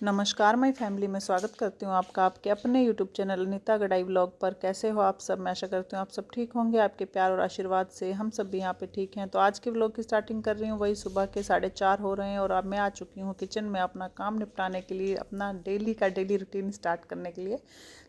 नमस्कार my family में स्वागत करती हूँ आपका आपके अपने यूट्यूब चैनल अनीता गडाई व्लॉग पर। कैसे हो आप सब? मैं आशा करती हूँ आप सब ठीक होंगे। आपके प्यार और आशीर्वाद से हम सब भी यहाँ पे ठीक हैं। तो आज के व्लॉग की स्टार्टिंग कर रही हूँ। वही सुबह के 4:30 हो रहे हैं और अब मैं आ चुकी हूँ किचन में अपना काम निपटाने के लिए, अपना डेली रूटीन स्टार्ट करने के लिए।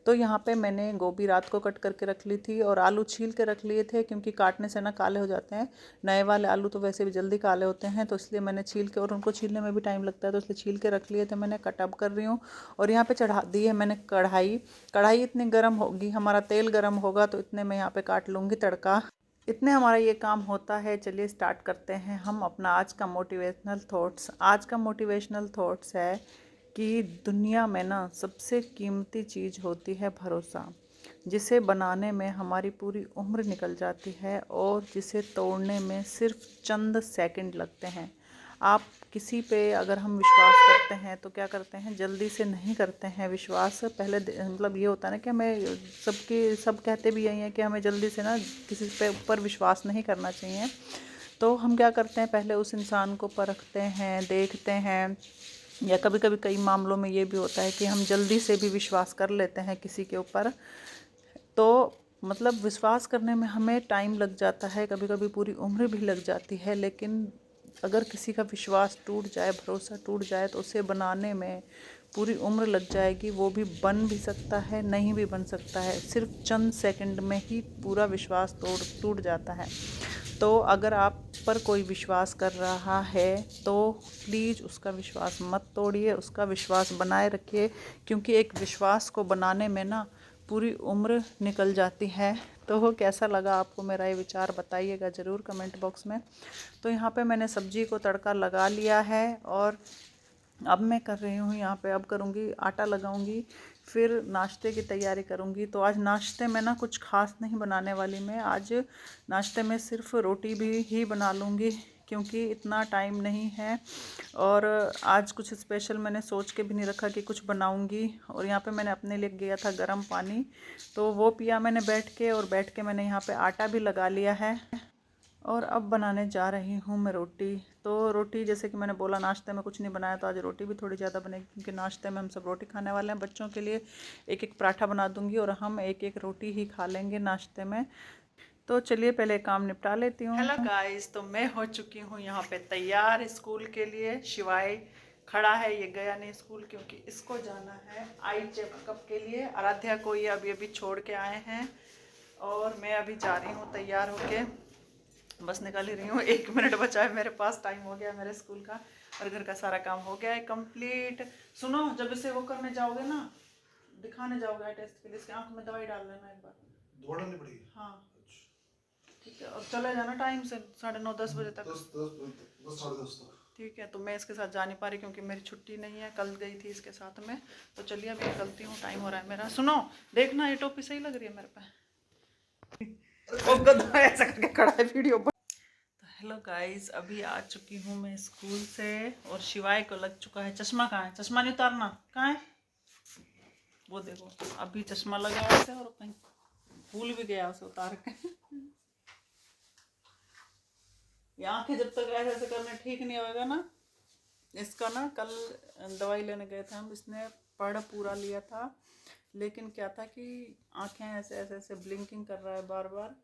तो यहाँ पे मैंने गोभी रात को कट करके रख ली थी और आलू छील के रख लिए थे, क्योंकि काटने से ना काले हो जाते हैं। नए वाले आलू तो वैसे भी जल्दी काले होते हैं, तो इसलिए मैंने छील के, और उनको छीलने में भी टाइम लगता है, तो इसलिए छील के रख लिए थे मैंने। कट अप कर रही हूँ और यहाँ पे चढ़ा दी है मैंने कढ़ाई। कढ़ाई इतनी गर्म होगी, हमारा तेल गर्म होगा, तो इतने में यहाँ पे काट लूँगी तड़का। इतने हमारा ये काम होता है। चलिए स्टार्ट करते हैं हम अपना आज का मोटिवेशनल थॉट्स। आज का मोटिवेशनल थॉट्स है कि दुनिया में ना सबसे कीमती चीज़ होती है भरोसा, जिसे बनाने में हमारी पूरी उम्र निकल जाती है और जिसे तोड़ने में सिर्फ चंद सेकंड लगते हैं। आप किसी पे अगर हम विश्वास करते हैं तो क्या करते हैं, जल्दी से नहीं करते हैं विश्वास। पहले मतलब ये होता है ना कि हमें सब कहते भी यही है कि हमें जल्दी से ना किसी पे ऊपर विश्वास नहीं करना चाहिए। तो हम क्या करते हैं, पहले उस इंसान को परखते हैं, देखते हैं, या कभी कभी कई मामलों में ये भी होता है कि हम जल्दी से भी विश्वास कर लेते हैं किसी के ऊपर। तो मतलब विश्वास करने में हमें टाइम लग जाता है, कभी कभी पूरी उम्र भी लग जाती है। लेकिन अगर किसी का विश्वास टूट जाए, भरोसा टूट जाए, तो उसे बनाने में पूरी उम्र लग जाएगी। वो भी बन भी सकता है, नहीं भी बन सकता है। सिर्फ चंद सेकंड में ही पूरा विश्वास टूट जाता है। तो अगर आप पर कोई विश्वास कर रहा है तो प्लीज़ उसका विश्वास मत तोड़िए, उसका विश्वास बनाए रखिए, क्योंकि एक विश्वास को बनाने में ना पूरी उम्र निकल जाती है। तो वो कैसा लगा आपको मेरा ये विचार, बताइएगा ज़रूर कमेंट बॉक्स में। तो यहाँ पे मैंने सब्जी को तड़का लगा लिया है और अब मैं कर रही हूँ यहाँ पे, अब करूँगी आटा लगाऊँगी, फिर नाश्ते की तैयारी करूँगी। तो आज नाश्ते में ना कुछ खास नहीं बनाने वाली मैं। आज नाश्ते में सिर्फ रोटी भी ही बना लूँगी, क्योंकि इतना टाइम नहीं है। और आज कुछ स्पेशल मैंने सोच के भी नहीं रखा कि कुछ बनाऊँगी। और यहाँ पे मैंने अपने लिए किया था गर्म पानी, तो वो पिया मैंने बैठ के, और बैठ के मैंने यहाँ पे आटा भी लगा लिया है। और अब बनाने जा रही हूँ मैं रोटी। तो रोटी, जैसे कि मैंने बोला, नाश्ते में कुछ नहीं बनाया, तो आज रोटी भी थोड़ी ज़्यादा बनेगी, क्योंकि नाश्ते में हम सब रोटी खाने वाले हैं। बच्चों के लिए एक एक पराठा बना दूंगी और हम एक एक रोटी ही खा लेंगे नाश्ते में। तो चलिए पहले काम निपटा लेती हूँ। हेलो गाइस, तो मैं हो चुकी हूँ यहाँ पे तैयार स्कूल के लिए। शिवाय खड़ा है, ये गया नहीं स्कूल, क्योंकि इसको जाना है आई चेकअप के लिए। आराध्या को ये अभी अभी छोड़ के आए हैं और मैं अभी जा रही हूँ तैयार होके। बस निकल ही रही हूँ, 1 मिनट बचा है मेरे पास, टाइम हो गया मेरे स्कूल का और घर का सारा काम हो गया है कंप्लीट। सुनो, जब इसे वो करने जाओगे ना, दिखाने जाओगे टेस्ट के लिए, इसकी आंख में दवाई डाल लेना एक बार। दवा डालनी पड़ेगी? हाँ। ठीक है, और चले जाना टाइम से, 9:30-10 बजे तक। 10 तक। ठीक है, तो मैं इसके साथ जा नहीं पा रही क्योंकि मेरी छुट्टी नहीं है, कल गई थी इसके साथ में। तो चलिए अभी निकलती हूँ, टाइम हो रहा है मेरा। सुनो, देखना ये टोपी सही लग रही है मेरे पे। ऐसा करके खड़ा है वीडियो। तो हेलो गाइस, अभी आ चुकी हूँ मैं स्कूल से और शिवाय को लग चुका है चश्मा। कहाँ है चश्मा? नहीं उतारना, कहाँ है वो? देखो, अभी चश्मा लगाया है और कहीं भूल भी गया उसे उतार के। ये आंखें जब तक ऐसे ऐसे करने ठीक नहीं होगा ना। इसका ना कल दवाई लेने गए थे हम, इसने पढ़ पूरा लिया था, लेकिन क्या था कि आंखें ऐसे ऐसे ऐसे ब्लिंकिंग कर रहा है बार बार,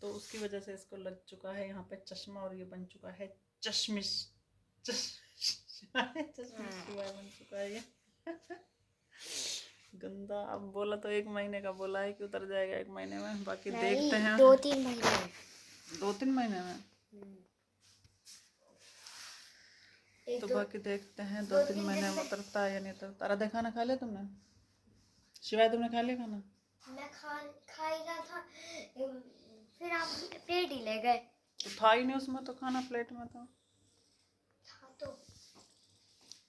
तो उसकी वजह से इसको लग चुका है यहाँ पे चश्मा और ये बन चुका है चश्मिश। चश्मिश बन चुका है ये। गंदा। अब बोला तो 1 महीने का बोला है कि उतर जाएगा 1 महीने में, बाकी देखते हैं। 2-3 महीने। 2-3 महीने में तो बाकी देखते हैं 2-3 महीने में उतरता है या नहीं उतरता। राधा, खाना खा लिया तुमने? शिवाय तुमने खा लिया खाना? मैं खा ही रहा था, फिर आप प्लेट ही ले गए। तो था ही नहीं उसमें तो खाना, प्लेट में तो था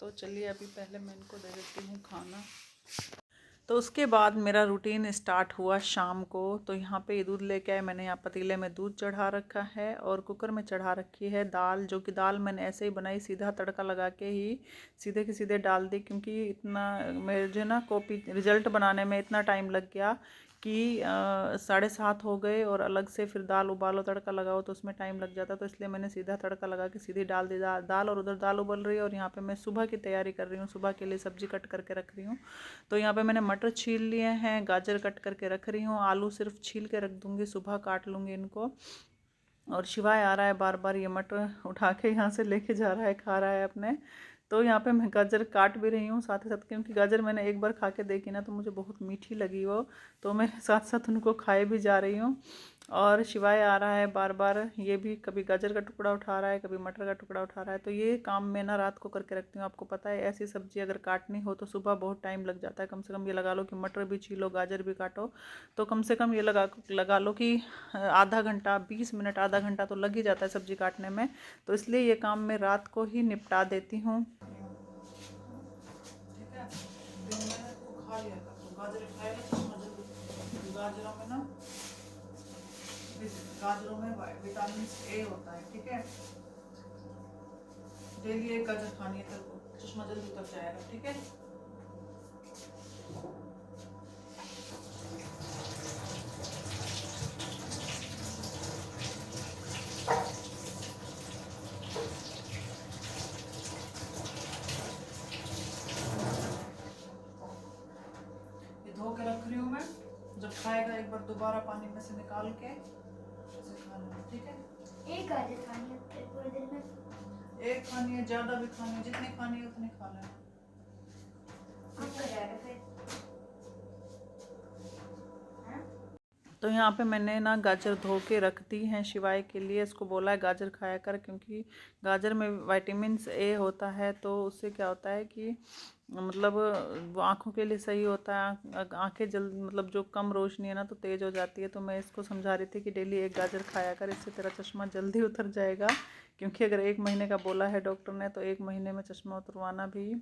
तो चलिए अभी पहले मैं इनको दे देती हूँ खाना। तो उसके बाद मेरा रूटीन स्टार्ट हुआ शाम को। तो यहाँ पे दूध लेके आए मैंने, यहाँ पतीले में दूध चढ़ा रखा है और कुकर में चढ़ा रखी है दाल, जो कि दाल मैंने ऐसे ही बनाई, सीधा तड़का लगा के ही सीधे के सीधे डाल दी, क्योंकि इतना मुझे ना कॉपी रिजल्ट बनाने में इतना टाइम लग गया कि 7:30 हो गए और अलग से फिर दाल उबालो तड़का लगाओ तो उसमें टाइम लग जाता, तो इसलिए मैंने सीधा तड़का लगा के सीधी डाल दी दाल। और उधर दाल उबल रही है और यहाँ पे मैं सुबह की तैयारी कर रही हूँ, सुबह के लिए सब्जी कट करके रख रही हूँ। तो यहाँ पे मैंने मटर छील लिए हैं, गाजर कट करके रख रही हूँ, आलू सिर्फ छील के रख दूँगी, सुबह काट लूँगी इनको। और शिवाय आ रहा है बार बार, ये मटर उठा के यहाँ से लेके जा रहा है, खा रहा है अपने। तो यहाँ पे मैं गाजर काट भी रही हूँ साथ ही साथ, क्योंकि गाजर मैंने एक बार खा के देखी ना तो मुझे बहुत मीठी लगी वो, तो मैं साथ साथ उनको खाए भी जा रही हूँ। और शिवाय आ रहा है बार बार, ये भी कभी गाजर का टुकड़ा उठा रहा है, कभी मटर का टुकड़ा उठा रहा है। तो ये काम मैं ना रात को करके रखती हूँ। आपको पता है ऐसी सब्जी अगर काटनी हो तो सुबह बहुत टाइम लग जाता है, कम से कम ये लगा लो कि मटर भी छीलो, गाजर भी काटो, तो कम से कम ये लगा लो कि आधा घंटा, 20 मिनट, आधा घंटा तो लग ही जाता है सब्जी काटने में। तो इसलिए ये काम मैं रात को ही निपटा देती हूँ। ठीक है, दिन में तो खा लिया कर, तो गाजर खाएगा तो गाजरों में ना, गाजरों में विटामिन ए होता है। ठीक है, डेली एक गाजर खानी है तेरे को, चश्मा जल्दी उतर जाएगा। ठीक है, ये धो के रख रही हूँ मैं, जब खाएगा एक बार दोबारा पानी में से निकाल के ऐसे खा लेना। ठीक है, एक गाजर खानी है पूरे दिन में? एक खानी है, ज्यादा भी खानी है, जितनी खानी है उतनी खा लेना। आपका जाएगा फिर। तो यहाँ पे मैंने ना गाजर धो के रख दी हैं शिवाय के लिए, इसको बोला है गाजर खाया कर, क्योंकि गाजर में विटामिन ए होता है। तो उससे क्या होता है कि मतलब वो आँखों के लिए सही होता है, आँखें जल्द मतलब जो कम रोशनी है ना तो तेज़ हो जाती है। तो मैं इसको समझा रही थी कि डेली एक गाजर खाया कर, इससे तेरा चश्मा जल्दी उतर जाएगा। क्योंकि अगर 1 महीने का बोला है डॉक्टर ने तो 1 महीने में चश्मा उतरवाना भी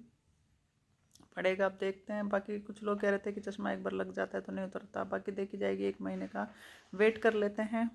पड़ेगा। अब देखते हैं, बाकी कुछ लोग कह रहे थे कि चश्मा एक बार लग जाता है तो नहीं उतरता, बाकी देखी जाएगी, 1 महीने का वेट कर लेते हैं।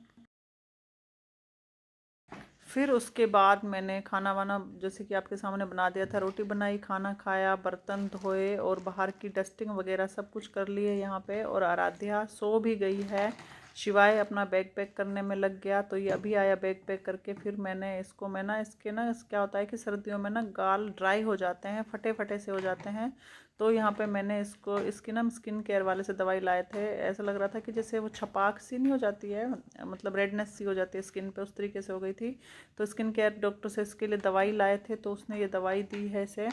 फिर उसके बाद मैंने खाना वाना जैसे कि आपके सामने बना दिया था, रोटी बनाई, खाना खाया, बर्तन धोए और बाहर की डस्टिंग वगैरह सब कुछ कर लिए यहाँ पे। और आराध्या सो भी गई है, शिवाय अपना बैग पैक करने में लग गया। तो ये अभी आया बैग पैक करके। फिर मैंने इसको, मैं ना इसके ना क्या होता है कि सर्दियों में ना गाल ड्राई हो जाते हैं, फटे फटे से हो जाते हैं। तो यहाँ पे मैंने इसको, इसकी ना स्किन केयर वाले से दवाई लाए थे। ऐसा लग रहा था कि जैसे वो छपाक सी नहीं हो जाती है, मतलब रेडनेस सी हो जाती है स्किन पे, उस तरीके से हो गई थी। तो स्किन केयर डॉक्टर से इसके लिए दवाई लाए थे, तो उसने ये दवाई दी है इसे।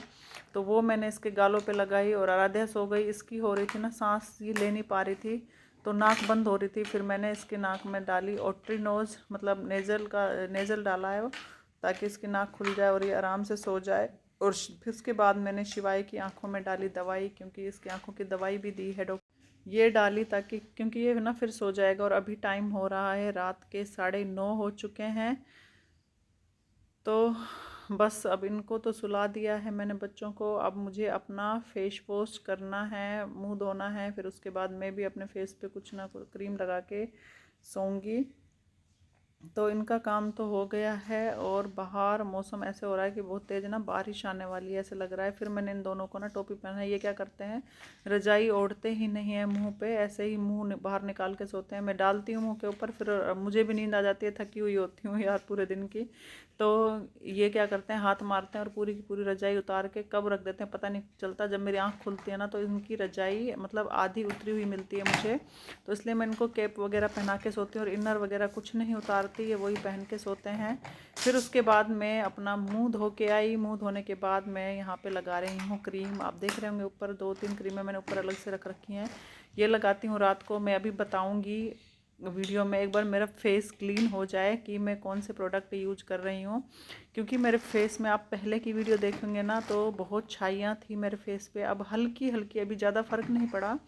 तो वो मैंने इसके गालों पे लगाई। और आराध्या सो गई, इसकी हो रही थी ना सांस, ये ले नहीं पा रही थी तो नाक बंद हो रही थी। फिर मैंने इसके नाक में डाली ओट्रीनोज, मतलब नेज़ल डाला है वो, ताकि इसकी नाक खुल जाए और ये आराम से सो जाए। और फिर उसके बाद मैंने शिवाय की आंखों में डाली दवाई, क्योंकि इसकी आंखों की दवाई भी दी है डॉक्टर, ये डाली ताकि, क्योंकि ये ना फिर सो जाएगा। और अभी टाइम हो रहा है रात के 9:30 हो चुके हैं। तो बस अब इनको तो सुला दिया है मैंने बच्चों को। अब मुझे अपना फेस वॉश करना है, मुंह धोना है, फिर उसके बाद मैं भी अपने फेस पे कुछ ना कुछ क्रीम लगा के सोऊंगी। तो इनका काम तो हो गया है। और बाहर मौसम ऐसे हो रहा है कि बहुत तेज़ ना बारिश आने वाली है ऐसे लग रहा है। फिर मैंने इन दोनों को ना टोपी पहना है। ये क्या करते हैं, रजाई ओढ़ते ही नहीं है मुंह पे, ऐसे ही मुंह बाहर निकाल के सोते हैं। मैं डालती हूँ मुंह के ऊपर, फिर मुझे भी नींद आ जाती है, थकी हुई होती हूँ यार पूरे दिन की। तो ये क्या करते हैं, हाथ मारते हैं और पूरी की पूरी रजाई उतार के कब रख देते हैं पता नहीं चलता। जब मेरी आँख खुलती है ना तो इनकी रजाई मतलब आधी उतरी हुई मिलती है मुझे। तो इसलिए मैं इनको कैप वगैरह पहना के सोती हूँ और इनर वगैरह कुछ नहीं उतारती, ये वही पहन के सोते हैं। फिर उसके बाद मैं अपना मुंह धो के आई। मुंह धोने के बाद मैं यहाँ पे लगा रही हूँ क्रीम। आप देख रहे होंगे ऊपर 2-3 क्रीमें मैंने ऊपर अलग से रख रखी हैं, ये लगाती हूँ रात को। मैं अभी बताऊँगी वीडियो में, एक बार मेरा फेस क्लीन हो जाए कि मैं कौन से प्रोडक्ट यूज कर रही हूँ। क्योंकि मेरे फेस में आप पहले की वीडियो देखेंगे ना तो बहुत छाइयाँ थी मेरे फेस पे, अब हल्की हल्की, अभी ज़्यादा फ़र्क नहीं पड़ा,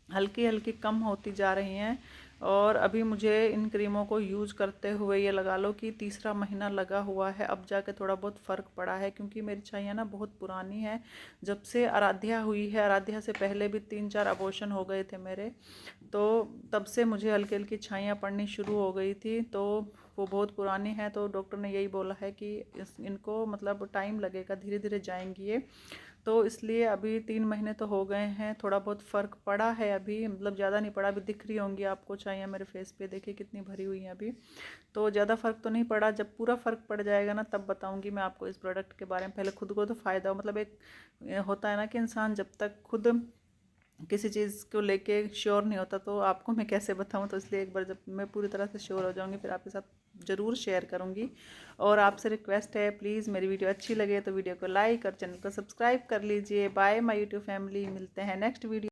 हल्की हल्की कम होती जा रही हैं। और अभी मुझे इन क्रीमों को यूज़ करते हुए ये लगा लो कि तीसरा महीना लगा हुआ है, अब जाके थोड़ा बहुत फ़र्क पड़ा है। क्योंकि मेरी छाइयाँ ना बहुत पुरानी है, जब से आराध्या हुई है, आराध्या से पहले भी 3-4 अबॉर्शन हो गए थे मेरे, तो तब से मुझे हल्की हल्की छाइयाँ पड़नी शुरू हो गई थी। तो वो बहुत पुरानी है, तो डॉक्टर ने यही बोला है कि इनको मतलब टाइम लगेगा, धीरे धीरे जाएंगी ये। तो इसलिए अभी 3 महीने तो हो गए हैं, थोड़ा बहुत फ़र्क पड़ा है अभी, मतलब ज़्यादा नहीं पड़ा। अभी दिख रही होंगी आपको छाइयाँ मेरे फेस पे, देखिए कितनी भरी हुई हैं अभी। तो ज़्यादा फ़र्क तो नहीं पड़ा, जब पूरा फ़र्क पड़ जाएगा ना तब बताऊंगी मैं आपको इस प्रोडक्ट के बारे में। पहले खुद को तो फ़ायदा हो, मतलब एक होता है ना कि इंसान जब तक खुद किसी चीज़ को लेके श्योर नहीं होता तो आपको मैं कैसे बताऊं। तो इसलिए एक बार जब मैं पूरी तरह से श्योर हो जाऊंगी फिर आपके साथ ज़रूर शेयर करूंगी। और आपसे रिक्वेस्ट है, प्लीज़ मेरी वीडियो अच्छी लगे तो वीडियो को लाइक और चैनल को सब्सक्राइब कर लीजिए। बाय माय यूट्यूब फैमिली, मिलते हैं नेक्स्ट वीडियो।